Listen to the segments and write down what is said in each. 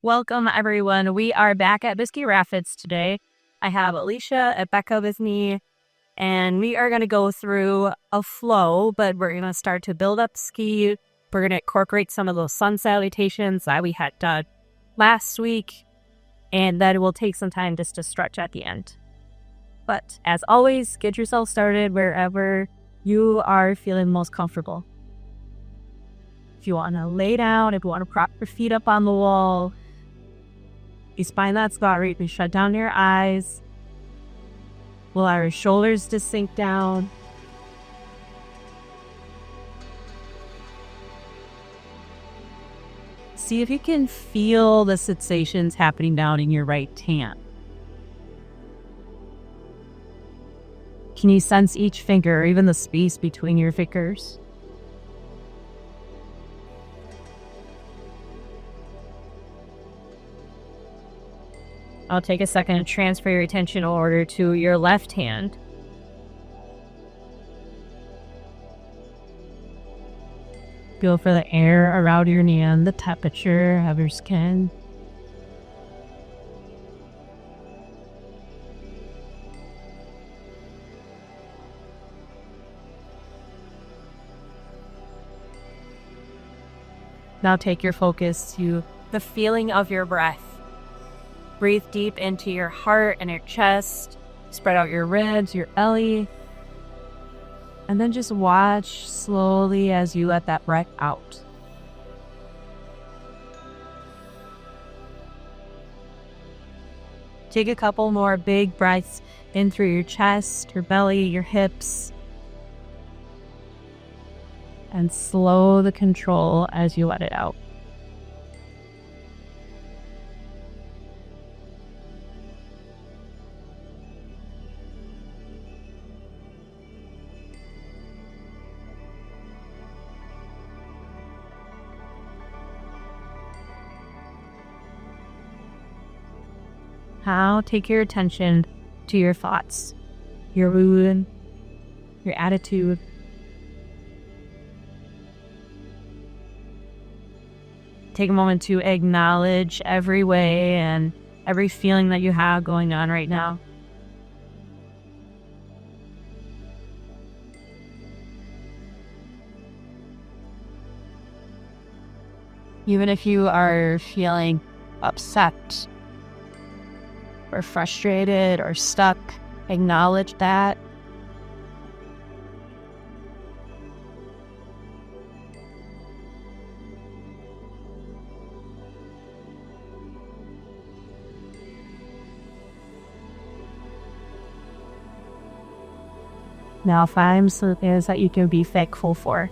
Welcome, everyone. We are back at Bisky Rapids today. I have Alicia and Becca with me, and we are going to go through a flow, but we're going to start to build up ski. We're going to incorporate some of those sun salutations that we had done last week, and then we'll take some time just to stretch at the end. But as always, get yourself started wherever you are feeling most comfortable. If you want to lay down, if you want to prop your feet up on the wall, you find that spot where you can shut down your eyes. Allow your shoulders to sink down. See if you can feel the sensations happening down in your right hand. Can you sense each finger, or even the space between your fingers? I'll take a second to transfer your attention over to your left hand. Feel for the air around your hand, the temperature of your skin. Now take your focus to the feeling of your breath. Breathe deep into your heart and your chest. Spread out your ribs, your belly. And then just watch slowly as you let that breath out. Take a couple more big breaths in through your chest, your belly, your hips. And slow the control as you let it out. Now take your attention to your thoughts, your mood, your attitude. Take a moment to acknowledge every way and every feeling that you have going on right now. Even if you are feeling upset or frustrated or stuck, acknowledge that. Now find some things that you can be thankful for.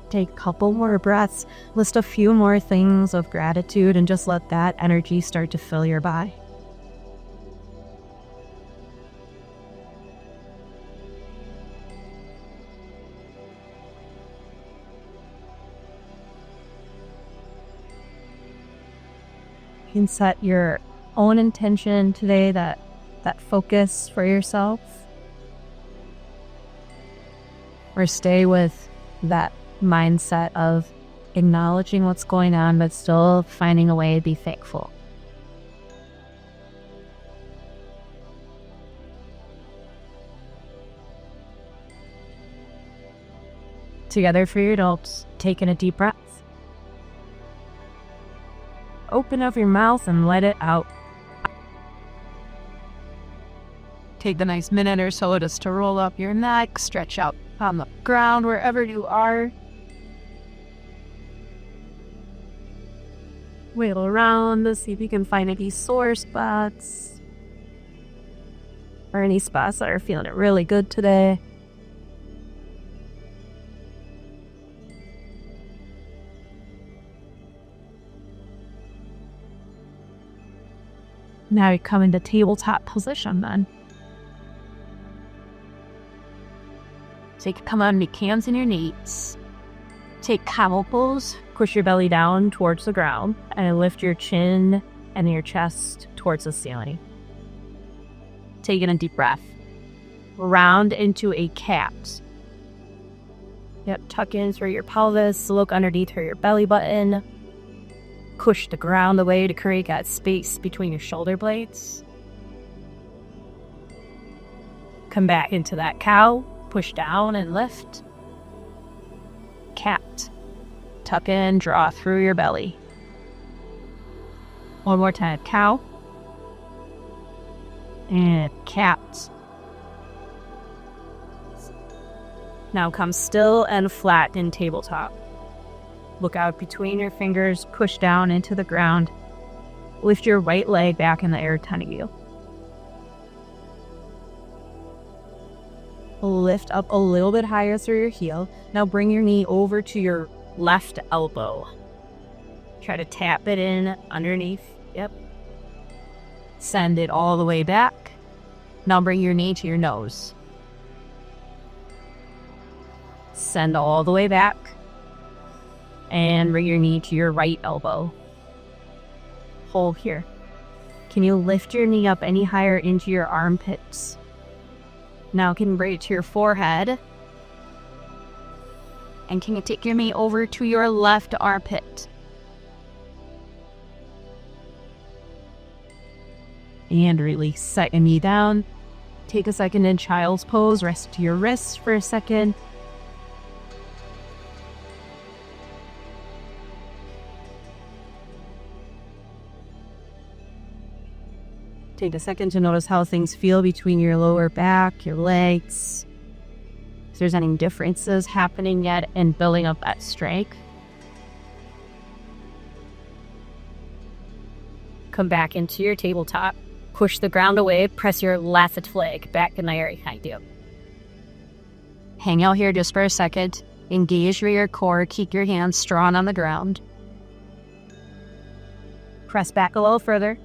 Take a couple more breaths, list a few more things of gratitude, and just let that energy start to fill your body. You can set your own intention today, that focus for yourself, or stay with that mindset of acknowledging what's going on, but still finding a way to be thankful. Together for your adults, take in a deep breath. Open up your mouth and let it out. Take the nice minute or so just to roll up your neck, stretch out on the ground wherever you are. Wiggle around to see if you can find any sore spots or any spots that are feeling it really good today. Now you come into tabletop position then. So you can come on your hands and your knees. Take camel pose, push your belly down towards the ground, and lift your chin and your chest towards the ceiling. Taking a deep breath. Round into a cat. Yep, tuck in through your pelvis, look underneath for your belly button. Push the ground away to create that space between your shoulder blades. Come back into that cow, push down and lift. Cat. Tuck in, draw through your belly. One more time, cow. And cat. Now come still and flat in tabletop. Look out between your fingers, push down into the ground. Lift your right leg back in the air, 10 of you. Lift up a little bit higher through your heel. Now bring your knee over to your left elbow. Try to tap it in underneath. Yep. Send it all the way back. Now bring your knee to your nose. Send all the way back. And bring your knee to your right elbow. Hold here. Can you lift your knee up any higher into your armpits? Now can you bring it to your forehead? And can you take your knee over to your left armpit? And release. Set your knee down. Take a second in child's pose. Rest to your wrists for a second. Take a second to notice how things feel between your lower back, your legs. If there's any differences happening yet in building up that strength. Come back into your tabletop. Push the ground away. Press your left leg back in the area behind you. Hang out here just for a second. Engage with your core. Keep your hands strong on the ground. Press back a little further.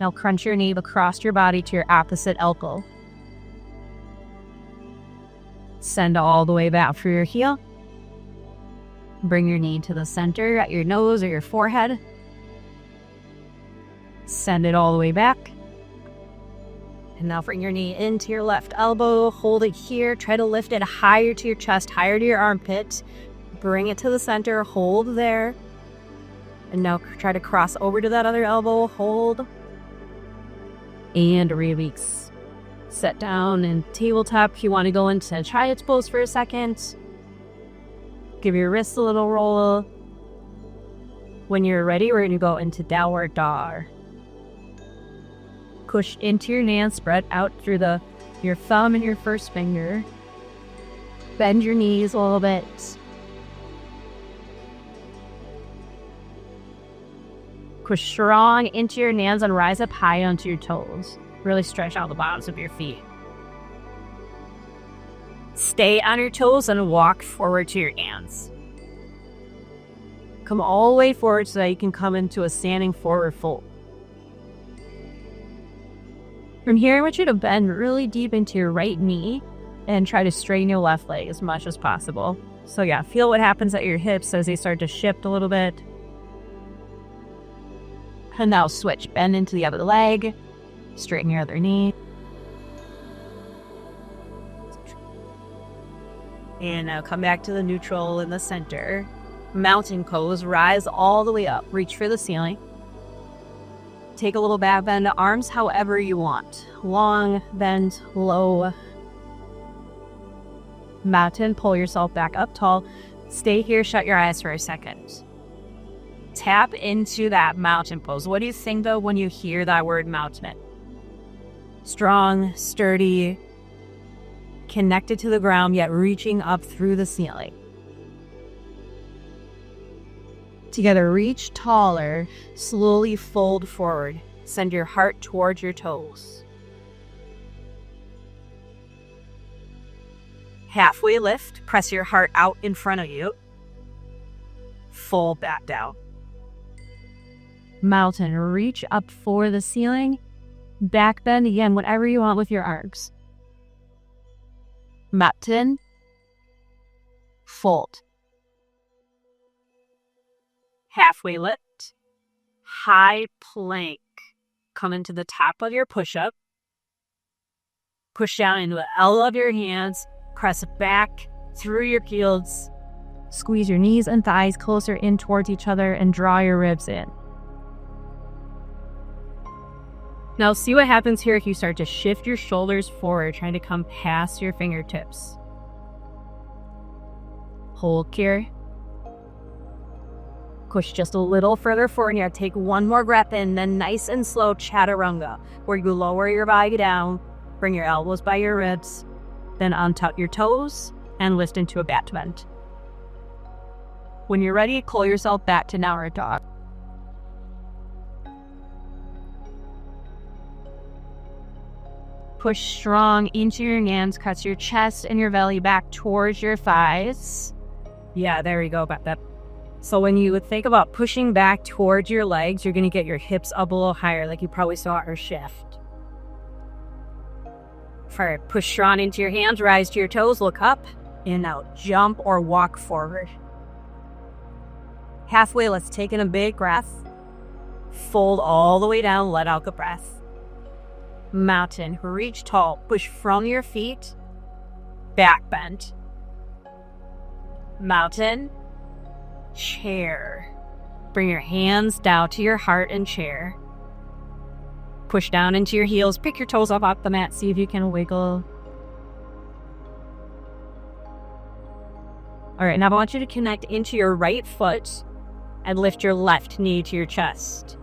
Now crunch your knee across your body to your opposite elbow. Send all the way back through your heel. Bring your knee to the center at your nose or your forehead. Send it all the way back. And now bring your knee into your left elbow. Hold it here. Try to lift it higher to your chest, higher to your armpit. Bring it to the center. Hold there. And now try to cross over to that other elbow. Hold. And release. Set down and tabletop. If you want to go into child's pose for a second, give your wrists a little roll. When you're ready, we're going to go into downward dog. Push into your knee and spread out through your thumb and your first finger. Bend your knees a little bit. Push strong into your hands and rise up high onto your toes. Really stretch out the bottoms of your feet. Stay on your toes and walk forward to your hands. Come all the way forward so that you can come into a standing forward fold. From here, I want you to bend really deep into your right knee and try to straighten your left leg as much as possible. So yeah, feel what happens at your hips as they start to shift a little bit. And now switch. Bend into the other leg. Straighten your other knee. And now come back to the neutral in the center. Mountain pose. Rise all the way up. Reach for the ceiling. Take a little back bend. Arms however you want. Long, bend, low. Mountain. Pull yourself back up tall. Stay here. Shut your eyes for a second. Tap into that mountain pose. What do you think though when you hear that word mountain? Strong, sturdy, connected to the ground, yet reaching up through the ceiling. Together, reach taller, slowly fold forward. Send your heart towards your toes. Halfway lift, press your heart out in front of you. Fold back down. Mountain, reach up for the ceiling. Back bend again, whatever you want with your arms. Mountain, fold. Halfway lift, high plank. Come into the top of your push-up. Push down into the elbow of your hands. Press back through your heels. Squeeze your knees and thighs closer in towards each other and draw your ribs in. Now see what happens here if you start to shift your shoulders forward, trying to come past your fingertips. Hold here. Push just a little further forward here. Take one more breath in, then nice and slow chaturanga, where you lower your body down, bring your elbows by your ribs, then untuck your toes and lift into a bat bend. When you're ready, pull yourself back to downward dog. Push strong into your hands, press your chest and your belly back towards your thighs. Yeah, there we go, about that. So when you would think about pushing back towards your legs, you're going to get your hips up a little higher, like you probably saw our shift. Alright, push strong into your hands, rise to your toes, look up, and out. Jump or walk forward. Halfway, let's take in a big breath. Fold all the way down, let out the breath. Mountain, reach tall, push from your feet, back bend. Mountain, chair. Bring your hands down to your heart and chair. Push down into your heels, pick your toes up off the mat, see if you can wiggle. All right, now I want you to connect into your right foot and lift your left knee to your chest.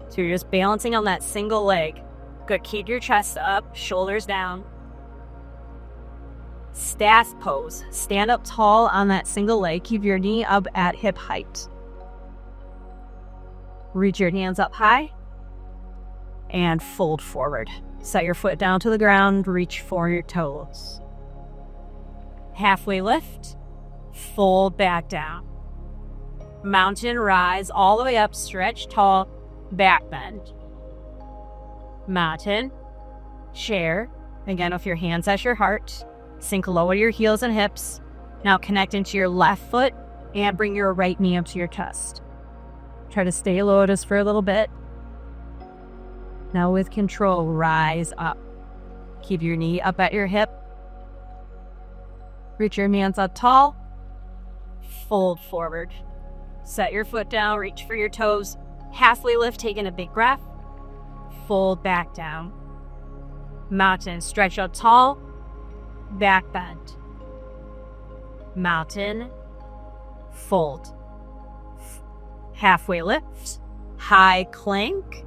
So you're just balancing on that single leg. Good, keep your chest up, shoulders down. Staff pose. Stand up tall on that single leg. Keep your knee up at hip height. Reach your hands up high and fold forward. Set your foot down to the ground. Reach for your toes. Halfway lift. Fold back down. Mountain rise all the way up. Stretch tall. Back bend. Mountain, chair. Again, with your hands at your heart. Sink low to your heels and hips. Now connect into your left foot and bring your right knee up to your chest. Try to stay low just for a little bit. Now with control, rise up. Keep your knee up at your hip. Reach your hands up tall. Fold forward. Set your foot down, reach for your toes. Halfway lift, taking a big breath. Fold back down. Mountain, stretch out tall. Back bend. Mountain, fold. Halfway lift, high plank.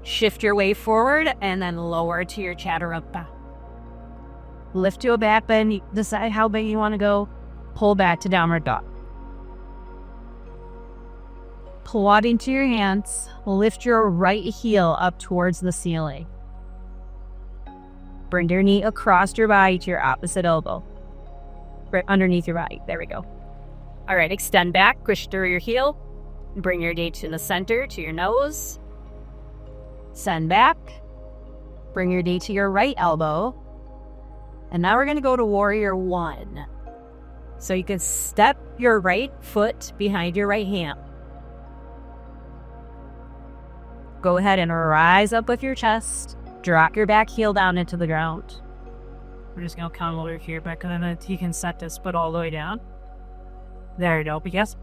Shift your way forward and then lower to your chaturanga. Lift to a back bend. Decide how big you want to go. Pull back to downward dog. Pull out into your hands. Lift your right heel up towards the ceiling. Bring your knee across your body to your opposite elbow. Right underneath your body. There we go. All right, extend back. Push through your heel. Bring your knee to the center, to your nose. Send back. Bring your knee to your right elbow. And now we're going to go to warrior one. So you can step your right foot behind your right hand. Go ahead and rise up with your chest. Drop your back heel down into the ground. We're just going to come over here, Becca, and then you can set this foot all the way down. There you go, yes.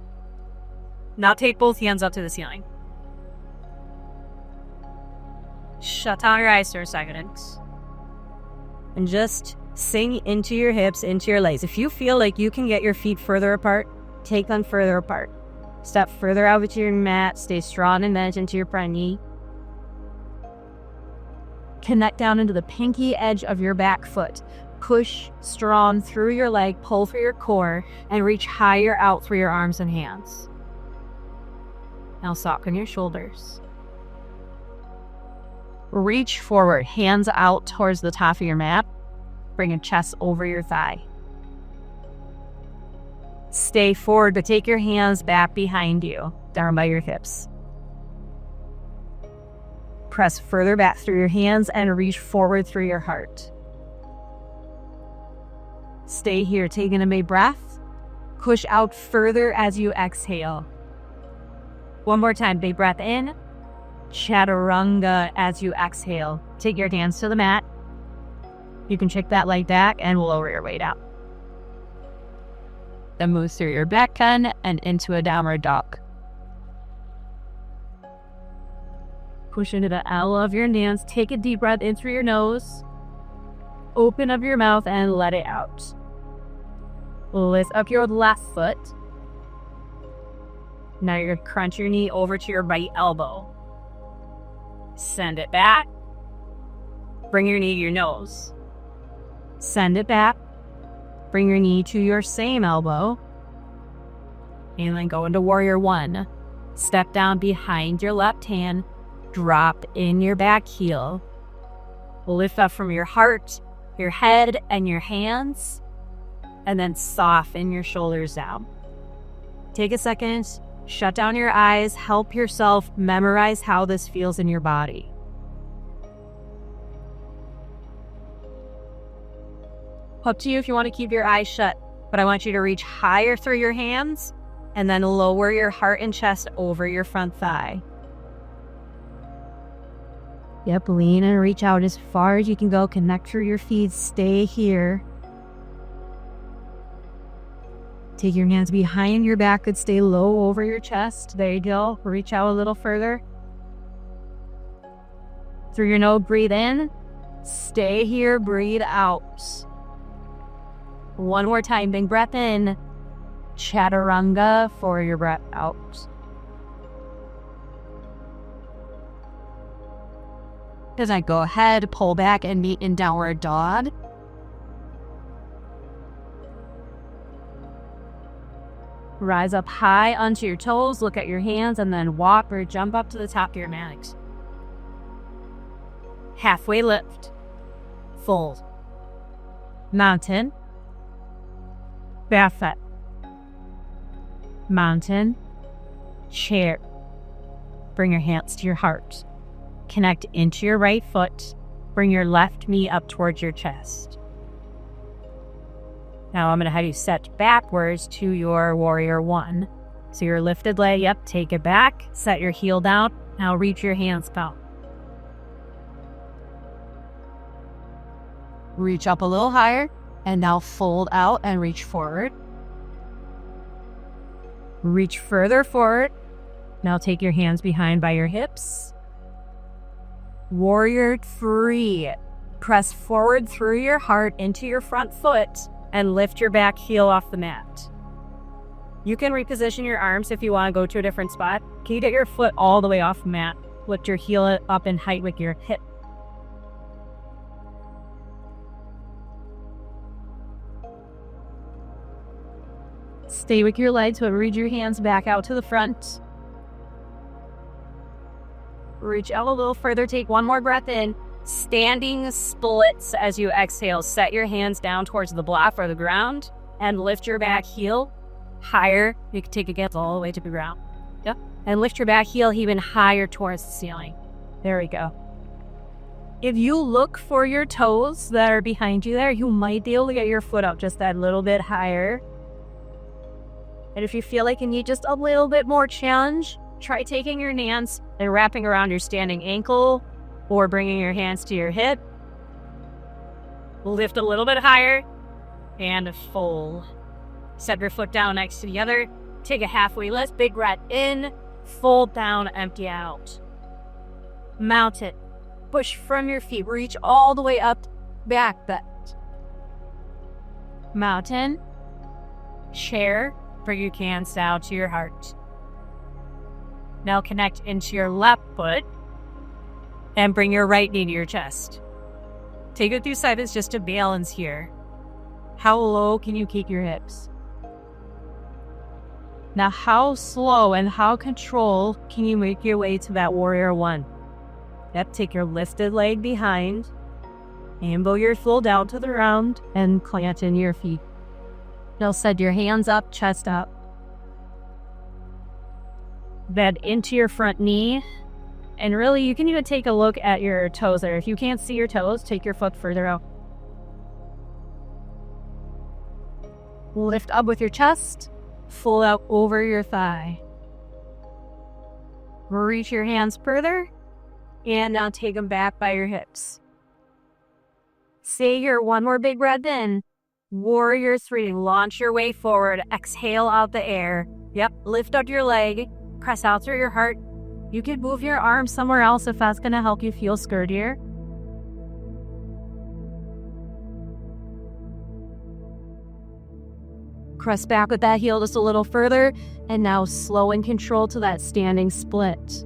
Now take both hands up to the ceiling. Shut down your eyes for a second. And just sink into your hips, into your legs. If you feel like you can get your feet further apart, take them further apart. Step further out with your mat. Stay strong and bent into your front knee. Connect down into the pinky edge of your back foot. Push strong through your leg, pull through your core, and reach higher out through your arms and hands. Now soften your shoulders. Reach forward, hands out towards the top of your mat. Bring your chest over your thigh. Stay forward, but take your hands back behind you, down by your hips. Press further back through your hands and reach forward through your heart. Stay here, taking a big breath. Push out further as you exhale. One more time, big breath in. Chaturanga as you exhale. Take your hands to the mat. You can check that leg back and lower your weight out. Then move through your back bend and into a downward dog. Push into the L of your hands. Take a deep breath in through your nose. Open up your mouth and let it out. Lift up your left foot. Now you're going to crunch your knee over to your right elbow. Send it back. Bring your knee to your nose. Send it back. Bring your knee to your same elbow. And then go into warrior one. Step down behind your left hand. Drop in your back heel. Lift up from your heart, your head, and your hands. And then soften your shoulders down. Take a second, shut down your eyes, help yourself memorize how this feels in your body. Up to you if you want to keep your eyes shut, but I want you to reach higher through your hands and then lower your heart and chest over your front thigh. Yep, lean and reach out as far as you can go. Connect through your feet. Stay here. Take your hands behind your back and stay low over your chest. There you go. Reach out a little further. Through your nose, breathe in. Stay here, breathe out. One more time, big breath in. Chaturanga for your breath out. As I go ahead, pull back and meet in downward dog. Rise up high onto your toes, look at your hands, and then walk or jump up to the top of your mat. Halfway lift. Fold. Mountain. Barefoot. Mountain. Chair. Bring your hands to your heart. Connect into your right foot. Bring your left knee up towards your chest. Now I'm going to have you set backwards to your warrior one. So your lifted leg up, take it back, set your heel down. Now reach your hands out. Reach up a little higher, and now fold out and reach forward. Reach further forward. Now take your hands behind by your hips. Warrior three. Press forward through your heart into your front foot and lift your back heel off the mat. You can reposition your arms if you want to go to a different spot. Can you get your foot all the way off the mat? Lift your heel up in height with your hip. Stay with your legs, but reach your hands back out to the front. Reach out a little further. Take one more breath in. Standing splits as you exhale. Set your hands down towards the block or the ground and lift your back heel higher. You can take it all the way to the ground. Yep. And lift your back heel even higher towards the ceiling. There we go. If you look for your toes that are behind you there, you might be able to get your foot up just that little bit higher. And if you feel like you need just a little bit more challenge, try taking your hands and wrapping around your standing ankle or bringing your hands to your hip. Lift a little bit higher and fold. Set your foot down next to the other. Take a halfway lift, big breath in, fold down, empty out. Mountain. Push from your feet, reach all the way up, back bend. Mountain. Chair. Bring your hands down to your heart. Now connect into your left foot and bring your right knee to your chest. Take it through sideways just to balance here. How low can you keep your hips? Now how slow and how controlled can you make your way to that warrior one? Yep, take your lifted leg behind, elbow your full down to the ground, and plant in your feet. Now set your hands up, chest up. Bend into your front knee And really, you can even take a look at your toes there. If you can't see your toes, take your foot further out. Lift up with your chest, fold out over your thigh. Reach your hands further, and now take them back by your hips. Say your one more big breath in. Warrior 3, launch your way forward. Exhale out the air. Yep, lift up your leg, press out through your heart. You can move your arms somewhere else if that's going to help you feel sturdier. Press back with that heel just a little further, and now slow and control to that standing split.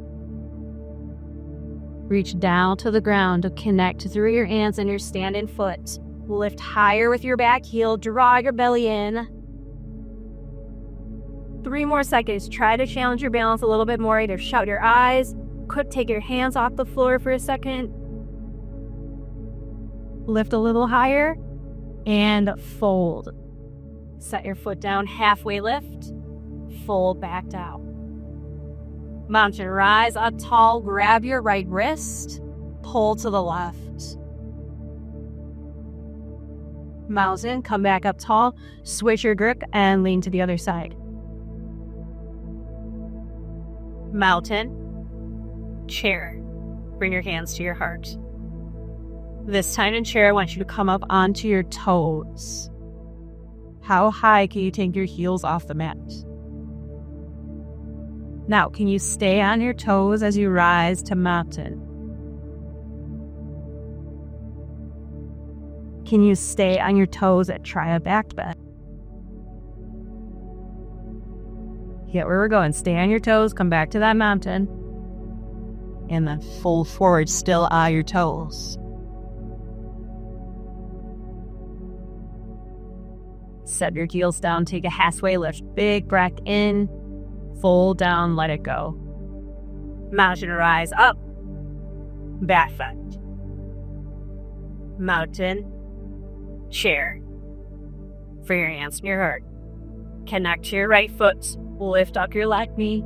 Reach down to the ground to connect through your hands and your standing foot. Lift higher with your back heel, draw your belly in. 3 more seconds. Try to challenge your balance a little bit more. Either shut your eyes, quick take your hands off the floor for a second. Lift a little higher and fold. Set your foot down, halfway lift, fold back down. Mountain rise up tall, grab your right wrist, pull to the left. Mountain, come back up tall, switch your grip and lean to the other side. Mountain, chair. Bring your hands to your heart. This time in chair, I want you to come up onto your toes. How high can you take your heels off the mat? Now, can you stay on your toes as you rise to mountain? Can you stay on your toes at try a back bend? Get where we're going. Stay on your toes, come back to that mountain, and then fold forward, still on your toes. Set your heels down, take a halfway lift, big breath in, fold down, let it go. Mountain rise up, back bend. Mountain, chair. Bring your hands to your heart. Connect to your right foot, lift up your left knee.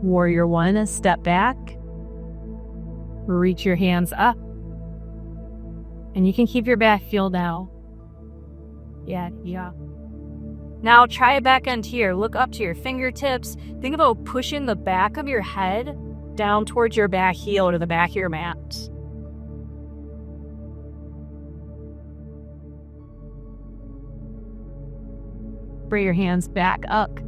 Warrior 1, step back. Reach your hands up. And you can keep your back heel down. Yeah. Now try it back end here. Look up to your fingertips. Think about pushing the back of your head down towards your back heel to the back of your mat. Bring your hands back up.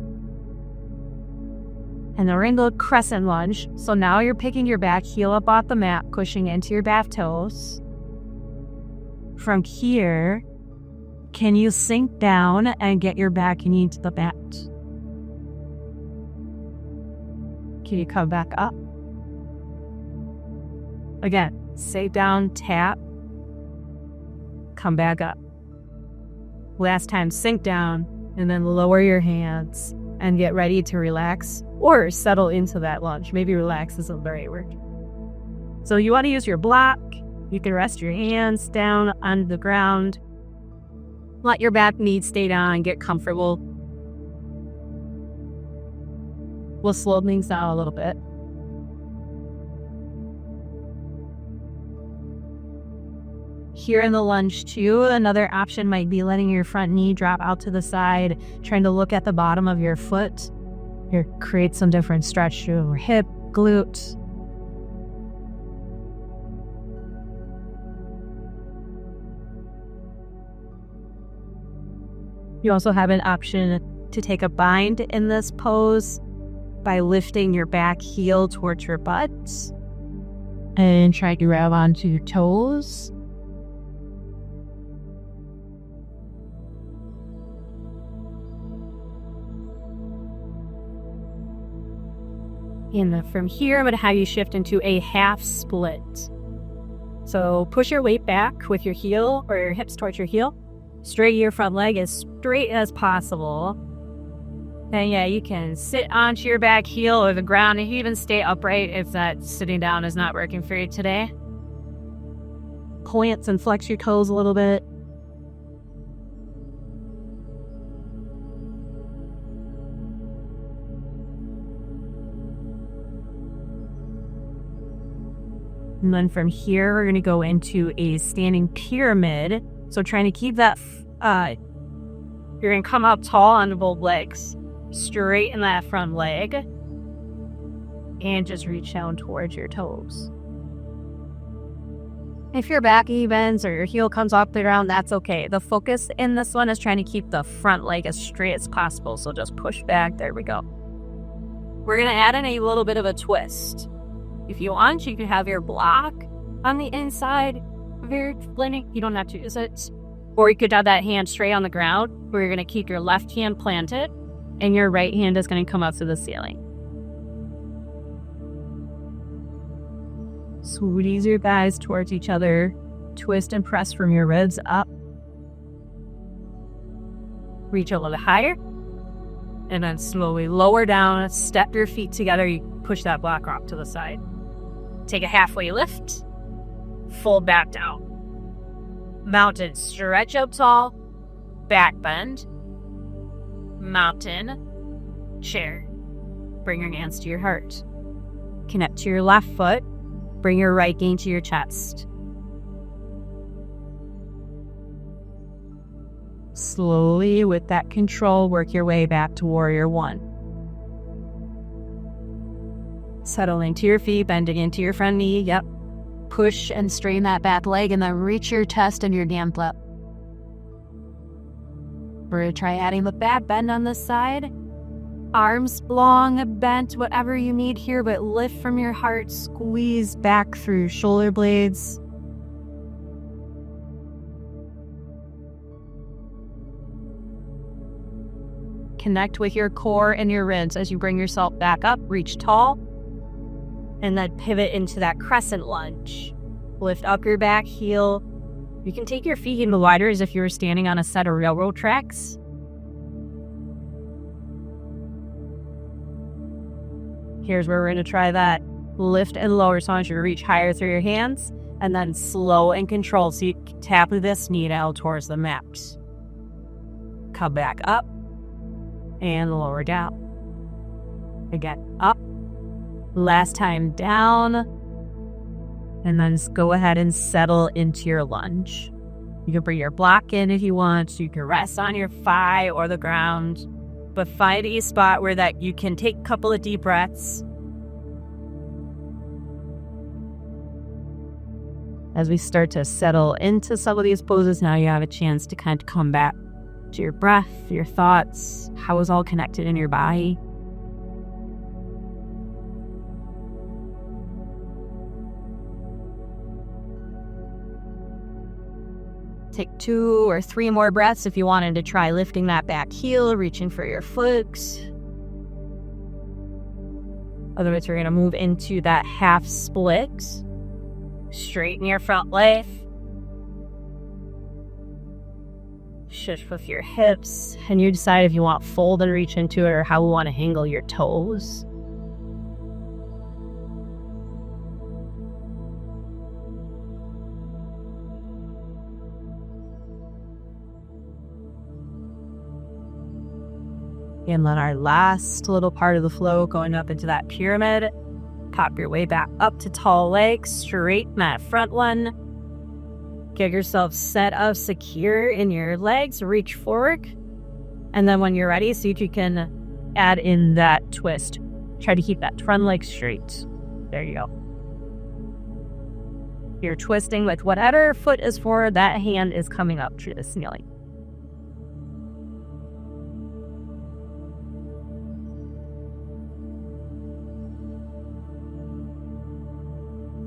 And the rainbow crescent lunge. So now you're picking your back heel up off the mat, pushing into your back toes. From here, can you sink down and get your back knee to the mat? Can you come back up? Again, stay down, tap, come back up. Last time, sink down, and then lower your hands and get ready to relax or settle into that lunge. Maybe relax isn't the right word. So you want to use your block. You can rest your hands down on the ground. Let your back knee stay down and get comfortable. We'll slow things down a little bit. Here in the lunge too, another option might be letting your front knee drop out to the side, trying to look at the bottom of your foot. Here, create some different stretch to your hip, glute. You also have an option to take a bind in this pose by lifting your back heel towards your butt and try to grab onto your toes. And then from here, I'm going to have you shift into a half split. So push your weight back with your heel or your hips towards your heel. Straighten your front leg as straight as possible. And yeah, you can sit onto your back heel or the ground, and you even stay upright if that sitting down is not working for you today. Plant and flex your toes a little bit. And then from here, we're going to go into a standing pyramid. So trying to keep that, you're going to come up tall on both legs, straighten that front leg, and just reach down towards your toes. If your back bends or your heel comes off the ground, that's okay. The focus in this one is trying to keep the front leg as straight as possible. So just push back. There we go. We're going to add in a little bit of a twist. If you want, you can have your block on the inside of your landing. You don't have to use it. Or you could have that hand straight on the ground where you're going to keep your left hand planted and your right hand is going to come up to the ceiling. Squeeze your thighs towards each other. Twist and press from your ribs up. Reach a little higher. And then slowly lower down. Step your feet together. You push that block off to the side. Take a halfway lift. Fold back down. Mountain. Stretch up tall. Back bend. Mountain. Chair. Bring your hands to your heart. Connect to your left foot. Bring your right knee to your chest. Slowly, with that control, work your way back to Warrior One. Settle into your feet, bending into your front knee. Yep. Push and straighten that back leg, and then reach your chest and your hand flip. We're going to try adding the back bend on this side. Arms long, bent, whatever you need here, but lift from your heart, squeeze back through your shoulder blades. Connect with your core and your ribs as you bring yourself back up, reach tall, and then pivot into that crescent lunge. Lift up your back heel. You can take your feet even wider as if you were standing on a set of railroad tracks. Here's where we're going to try that lift and lower. So I want you to reach higher through your hands and then slow and controlled. So you tap this knee down towards the mat. Come back up and lower down. Again, up. Last time down. And then just go ahead and settle into your lunge. You can bring your block in if you want. You can rest on your thigh or the ground. But find a spot where that you can take a couple of deep breaths. As we start to settle into some of these poses, now you have a chance to kind of come back to your breath, your thoughts, how is all connected in your body. Take 2 or 3 more breaths if you wanted to try lifting that back heel, reaching for your foot. Otherwise, we're going to move into that half split. Straighten your front leg. Shift with your hips. And you decide if you want fold and reach into it or how we want to angle your toes. And then our last little part of the flow, going up into that pyramid. Pop your way back up to tall legs, straighten that front one. Get yourself set up secure in your legs, reach forward. And then when you're ready, see if you can add in that twist. Try to keep that front leg straight. There you go. You're twisting with whatever foot is forward, that hand is coming up to the ceiling.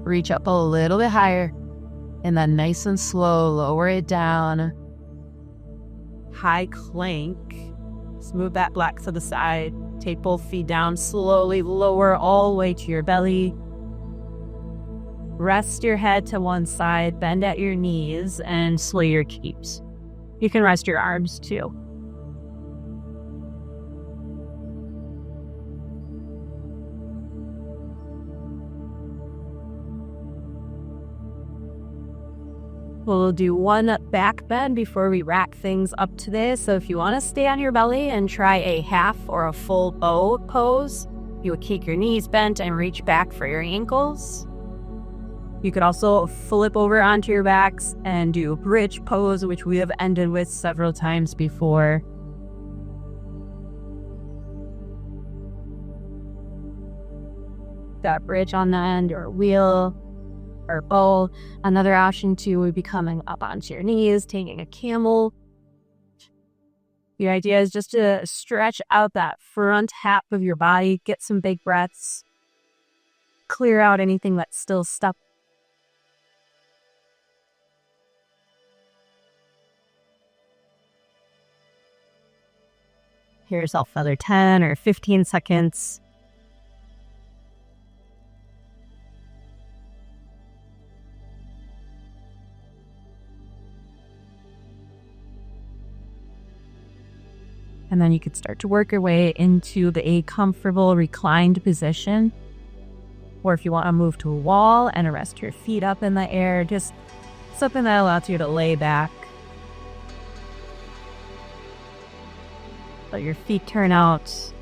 Reach up a little bit higher, and then nice and slow, lower it down. High plank. Just move that block to the side. Take both feet down, slowly lower all the way to your belly. Rest your head to one side, bend at your knees, and sway your keeps. You can rest your arms too. We'll do one back bend before we wrap things up today. So if you want to stay on your belly and try a half or a full bow pose, you would keep your knees bent and reach back for your ankles. You could also flip over onto your backs and do a bridge pose, which we have ended with several times before. That bridge on the end, or wheel, or bowl. Another option too would be coming up onto your knees, taking a camel. The idea is just to stretch out that front half of your body, get some big breaths, clear out anything that's still stuck. Give yourself another 10 or 15 seconds. And then you could start to work your way into a comfortable reclined position. Or if you want to move to a wall and rest your feet up in the air, just something that allows you to lay back. Let your feet turn out.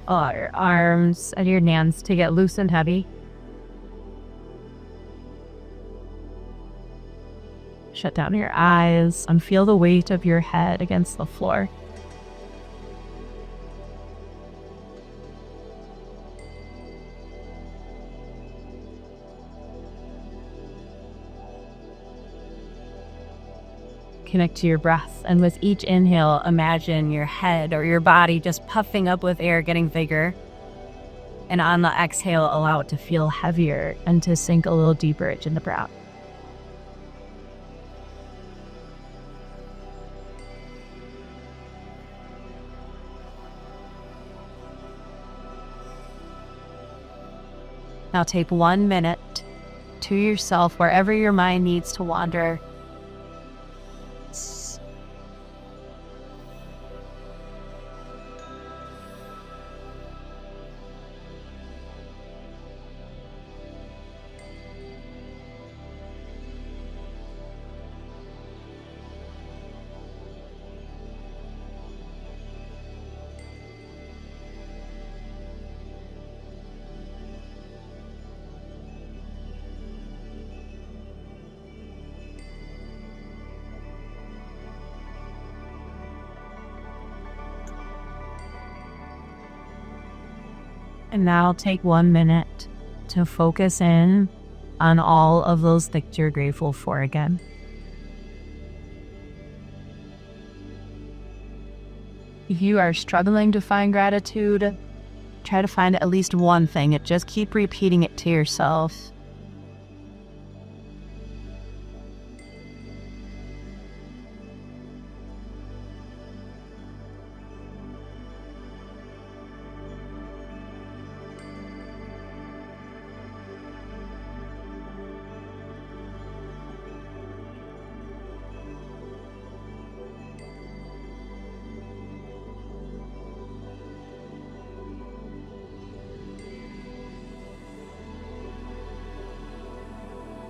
Allow your arms and your hands to get loose and heavy. Shut down your eyes and feel the weight of your head against the floor. Connect to your breath, and with each inhale, imagine your head or your body just puffing up with air, getting bigger. And on the exhale, allow it to feel heavier and to sink a little deeper into the breath. Now take 1 minute to yourself, wherever your mind needs to wander. And now take 1 minute to focus in on all of those things you're grateful for again. If you are struggling to find gratitude, try to find at least one thing and just keep repeating it to yourself.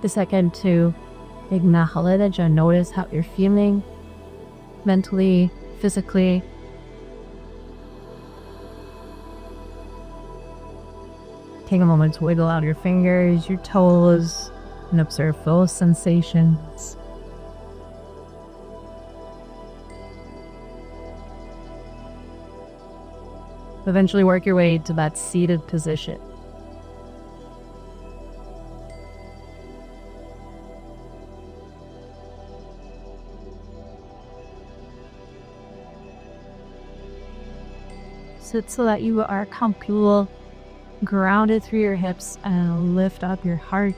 The second to acknowledge and notice how you're feeling mentally, physically. Take a moment to wiggle out your fingers, your toes, and observe those sensations. Eventually work your way to that seated position. Sit so that you are comfortable, grounded through your hips, and lift up your heart.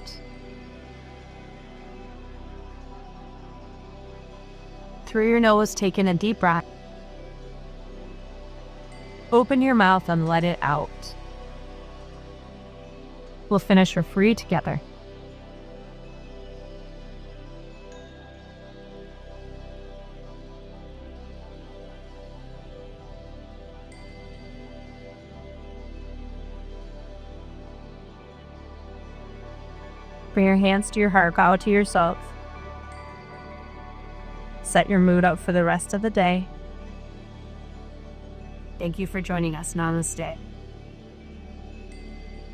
Through your nose, take in a deep breath. Open your mouth and let it out. We'll finish for free together. Bring your hands to your heart, bow to yourself. Set your mood up for the rest of the day. Thank you for joining us. Namaste.